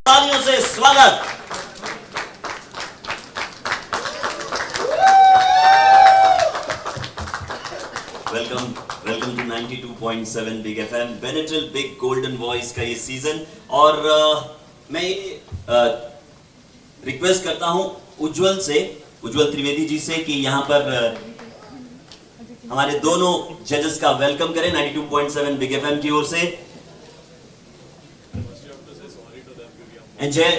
तालियों से स्वागत। वेलकम टू 92.7 बिग एफएम, बेनेटल बिग गोल्डन वॉइस का ये सीजन। और मैं ये रिक्वेस्ट करता हूं उज्जवल त्रिवेदी जी से कि यहाँ पर हमारे दोनों जजेस का वेलकम करें 92.7 बिग एफएम की ओर से। जय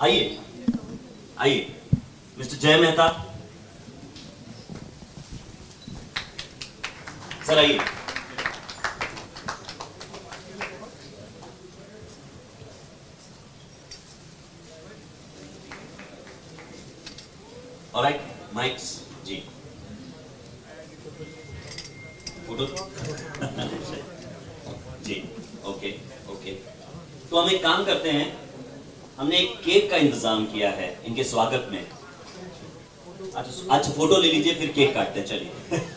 आइए मिस्टर जय मेहता सर, आइए। ऑलराइट, माइक्स जी, फोटो जी, ओके। तो हम एक काम करते हैं, हमने एक केक का इंतजाम किया है इनके स्वागत में। अच्छा फोटो ले लीजिए, फिर केक काटते हैं, चलिए।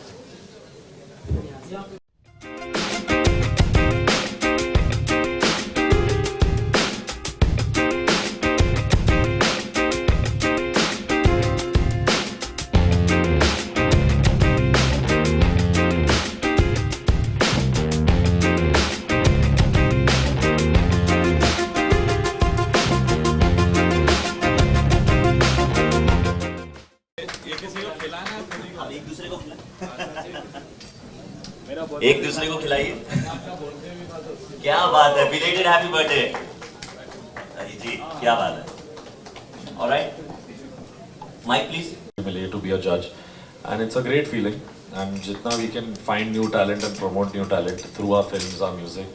एक दूसरे को खिलाइए। क्या बात है, बिलेटेड हैप्पी बर्थडे जी, क्या बात है। Alright, mike please. To be a judge, and it's a great feeling. And jitna we can find new talent and promote new talent through our films, our music.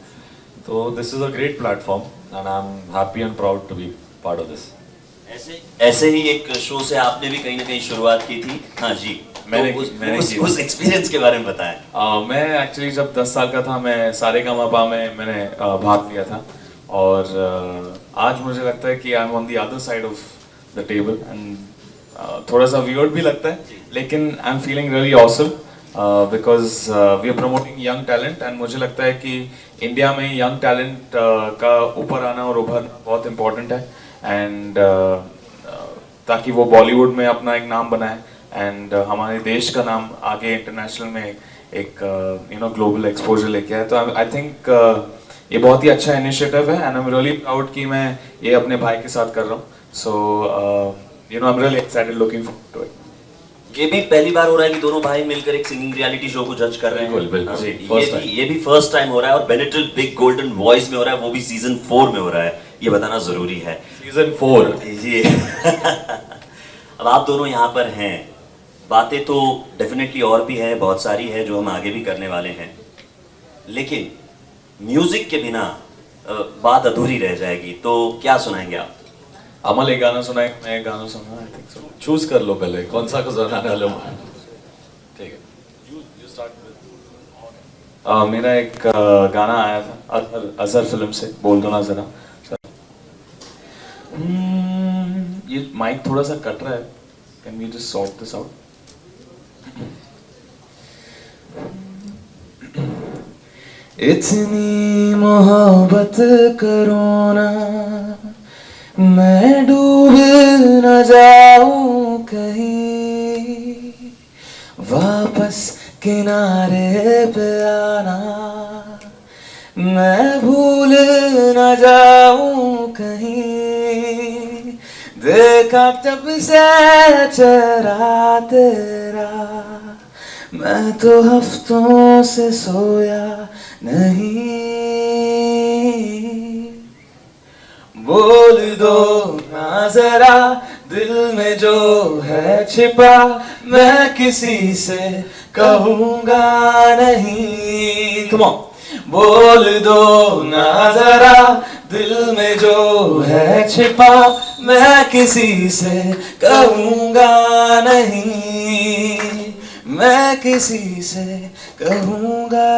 So this is a great platform, and I'm happy and proud to be part of this. ऐसे ही एक show से आपने भी कहीं ना कहीं शुरुआत की थी। हाँ जी, मैंने उस एक्सपीरियंस के बारे में बताएं। मैं एक्चुअली जब 10 साल का था, मैं सारेगामापा में मैंने भाग लिया था, और आज मुझे लगता है कि I am on the other side of the table, and थोड़ा सा वियर्ड भी लगता है, लेकिन I am feeling really awesome because we are promoting young talent, and मुझे लगता है कि इंडिया में यंग टैलेंट का ऊपर आना और उभरना बहुत इम्पोर्टेंट है, एंड ताकि वो बॉलीवुड में अपना एक नाम बनाए, एंड हमारे देश का नाम आगे इंटरनेशनल में एक ग्लोबल एक्सपोजर लेके आए। तो आई थिंक ये बहुत ही अच्छा इनिशिएटिव है, and I am really proud कि मैं ये अपने भाई के साथ कर रहा हूँ। So I am really excited, looking forward to it. ये भी पहली बार हो रहा है कि दोनों भाई मिलकर एक सिंगिंग रियलिटी शो को जज कर रहे हैं। बिल्कुल, ये भी फर्स्ट टाइम हो रहा है, और बेनेटल बिग गोल्डन वॉइस में हो रहा है, वो भी सीजन 4 में हो रहा है, ये बताना जरूरी है। सीजन 4 जी। अब आप दोनों यहाँ पर हैं, बातें तो डेफिनेटली और भी है, बहुत सारी है जो हम आगे भी करने वाले हैं, लेकिन म्यूजिक के बिना बात अधूरी रह जाएगी। तो क्या सुनाएंगे आप? अमल एक गाना सुनाए, मैं एक गाना सुना, आई थिंक सो। चूज कर लो पहले कौन सा को सुनाना लो। ठीक है, यू स्टार्ट। मेरा एक गाना आया था अजहर फिल्म से, बोल दो ना जरा। ये माइक थोड़ा सा कट रहा है, can we just sort this out? इतनी मोहब्बत करो ना, मैं डूब न जाऊं कहीं, वापस किनारे पे आना, मैं भूल न जाऊं कहीं, देखा जब से चेहरा तेरा, मैं तो हफ्तों से सोया नहीं, बोल दो ना जरा दिल में जो है छिपा, मैं किसी से कहूँगा नहीं। Come on. बोल दो ना जरा दिल में जो है छिपा, मैं किसी से कहूँगा नहीं, मैं किसी से कहूँगा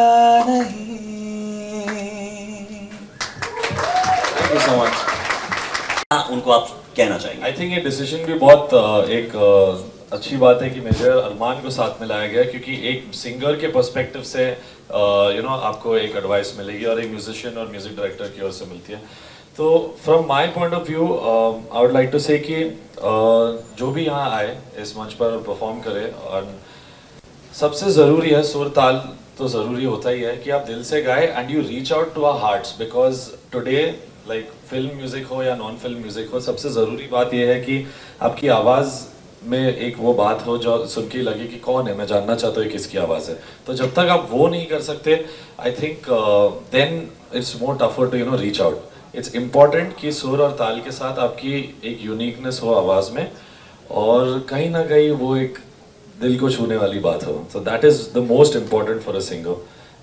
नहीं। Thank you so much. उनको आप कहना चाहेंगे? आई थिंक ये डिसीजन भी बहुत एक अच्छी बात है कि मेजर अरमान को साथ में लाया गया, क्योंकि एक सिंगर के पर्सपेक्टिव से आपको एक एडवाइस मिलेगी और एक म्यूजिशियन और म्यूजिक डायरेक्टर की ओर से मिलती है। तो from my point of view I would like to say कि जो भी यहाँ आए इस मंच पर परफॉर्म करे, और सबसे ज़रूरी है सुर ताल तो ज़रूरी होता ही है कि आप दिल से गाए and you reach out to our hearts, because today like film music हो या नॉन फिल्म म्यूज़िक हो, सबसे ज़रूरी बात यह है कि आपकी आवाज़ में एक वो बात हो जो सुन के लगे कि कौन है, मैं जानना चाहता हूँ किसकी आवाज़ है। तो जब तक आप वो नहीं कर सकते, I think then it's more tougher to reach out. It's important कि सुर और ताल के साथ आपकी एक यूनिकनेस हो आवाज़ में, और कहीं ना कहीं वो एक दिल को छूने वाली बात हो। So that is the most important for a singer,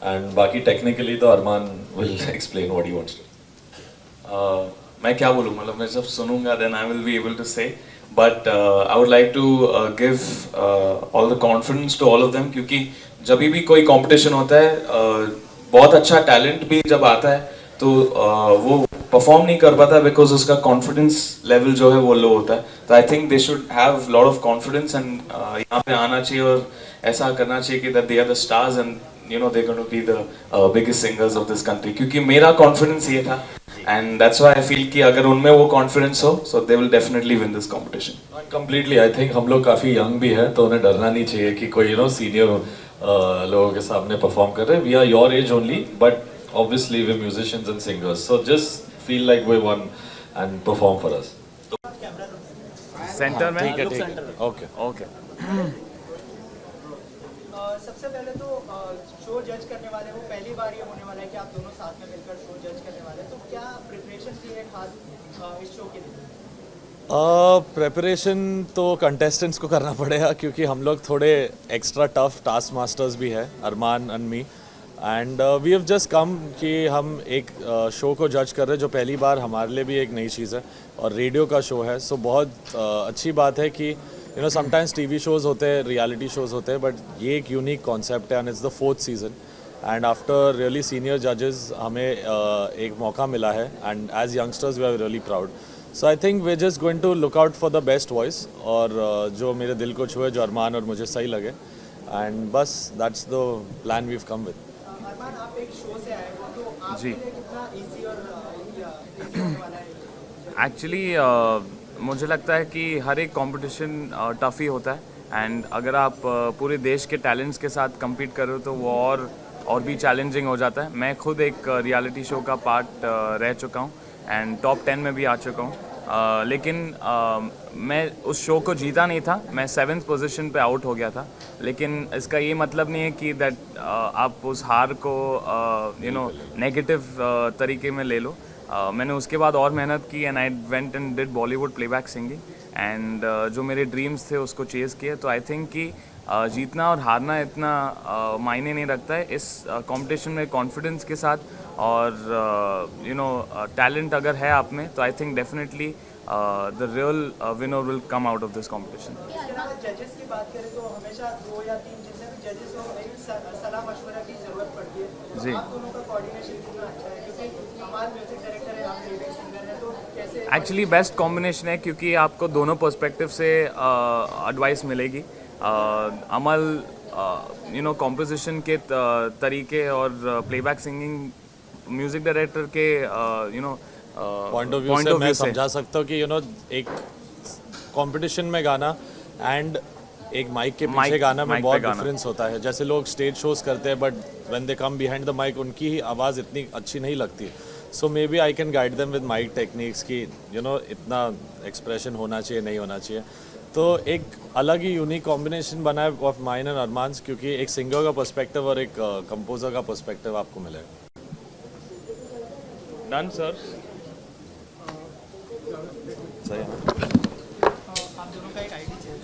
and बाकी टेक्निकली तो Armaan will explain what he wants to. मैं क्या बोलूँ, मतलब मैं जब सुनूंगा then I will be able to say, but I would like to give all the confidence to all of them, क्योंकि जब भी कोई कंपटीशन होता है बहुत अच्छा टैलेंट भी जब आता है तो वो परफॉर्म नहीं कर पाता बिकॉज उसका कॉन्फिडेंस लेवल जो है वो लो होता है। तो I think they should have lot of confidence and यहाँ पे आना चाहिए और ऐसा करना चाहिए कि that they are the stars and they're going to be the biggest singers of this country, क्योंकि मेरा कॉन्फिडेंस ये था and that's why I feel कि अगर उनमें वो कॉन्फिडेंस हो so they will definitely win this competition. Completely I think हम लोग काफ़ी यंग भी है, तो उन्हें डरना नहीं चाहिए कि कोई सीनियर लोगों के सामने परफॉर्म कर रहे हैं। We are your age only, but obviously we're musicians and singers, so just feel like we won and perform for us. Centre में ठीक है ओके ओके। सबसे पहले तो शो जज करने वाले वो पहली बार ये होने वाला है कि आप दोनों साथ में मिलकर शो जज करने वाले हैं, तो क्या प्रिपरेशन की है खास इस शो के लिए? प्रेपरेशन तो कंटेस्टेंट्स को करना पड़ेगा, क्योंकि हम लोग थोड़े एक्स्ट्रा टफ टास्क मास्टर्स भी है, Armaan and me, and we have just come कि हम एक शो को जज कर रहे हैं जो पहली बार हमारे लिए भी एक नई चीज़ है और रेडियो का शो है। सो बहुत अच्छी बात है कि समटाइम्स टीवी शोज़ होते हैं, रियलिटी शोज़ होते हैं, बट ये एक यूनिक कॉन्सेप्ट है and it's the 4th season, and after really senior जजेस हमें एक मौका मिला है, and as youngsters we are really proud. So I think we just going to look out for the best voice, और जो मेरे दिल को छुए, जो अरमान और मुझे सही लगे, एंड बस that's the plan we have come with. Armaan, आप एक शो से आए हो, तो आपके जी। लिए कितना इजी और easy होने वाला है? एक्चुअली मुझे लगता है कि हर एक कंपटीशन टफ ही होता है, एंड अगर आप पूरे देश के टैलेंट्स के साथ compete कर रहे हो तो वो और भी चैलेंजिंग हो जाता है। मैं खुद एक रियलिटी शो का पार्ट रह चुका हूँ एंड टॉप 10 में भी आ चुका हूँ, लेकिन मैं उस शो को जीता नहीं था, मैं 7th पोजीशन पे आउट हो गया था। लेकिन इसका ये मतलब नहीं है कि दैट आप उस हार को नेगेटिव तरीके में ले लो। मैंने उसके बाद और मेहनत की and I went and did Bollywood playback singing, and जो मेरे ड्रीम्स थे उसको चेज़ किए। तो आई थिंक कि जीतना और हारना इतना मायने नहीं रखता है इस कंपटीशन में। कॉन्फिडेंस के साथ और टैलेंट अगर है आप में, तो I think definitely the real winner will come out of this competition. इसके अलावा जजेस की बात करें तो हमेशा 2 या 3 जितने भी जजेस हो, एक सलाह मशवरा की जरूरत पड़ती है। जी। तो आप दोनों का कोऑर्डिनेशन कितना अच्छा है, क्योंकि हमारे म्यूजिक डायरेक्टर है, आप प्लेबैक सिंगर हैं, तो कैसे? एक्चुअली बेस्ट कॉम्बिनेशन है, क्योंकि आपको दोनों पर्सपेक्टिव से एडवाइस मिलेगी। अमल कॉम्पोजिशन के तरीके और प्लेबैक सिंगिंग म्यूजिक डायरेक्टर के पॉइंट ऑफ व्यू से मैं समझा सकता हूँ कि एक कंपटीशन में गाना एंड एक माइक के पीछे गाना में माइक बहुत पे गाना। डिफरेंस होता है। जैसे लोग स्टेज शोज करते हैं, but when they come behind the mike उनकी ही आवाज़ इतनी अच्छी नहीं लगती। So maybe I can guide them with mike techniques कि इतना एक्सप्रेशन होना चाहिए, नहीं होना चाहिए। तो एक अलग ही यूनिक कॉम्बिनेशन बना है ऑफ माइन एंड अरमान्स, क्योंकि एक सिंगर का पर्सपेक्टिव और एक कंपोजर का पर्सपेक्टिव आपको मिलेगा। Done sir. सही है। आप दोनों का एक आईडी चाहिए।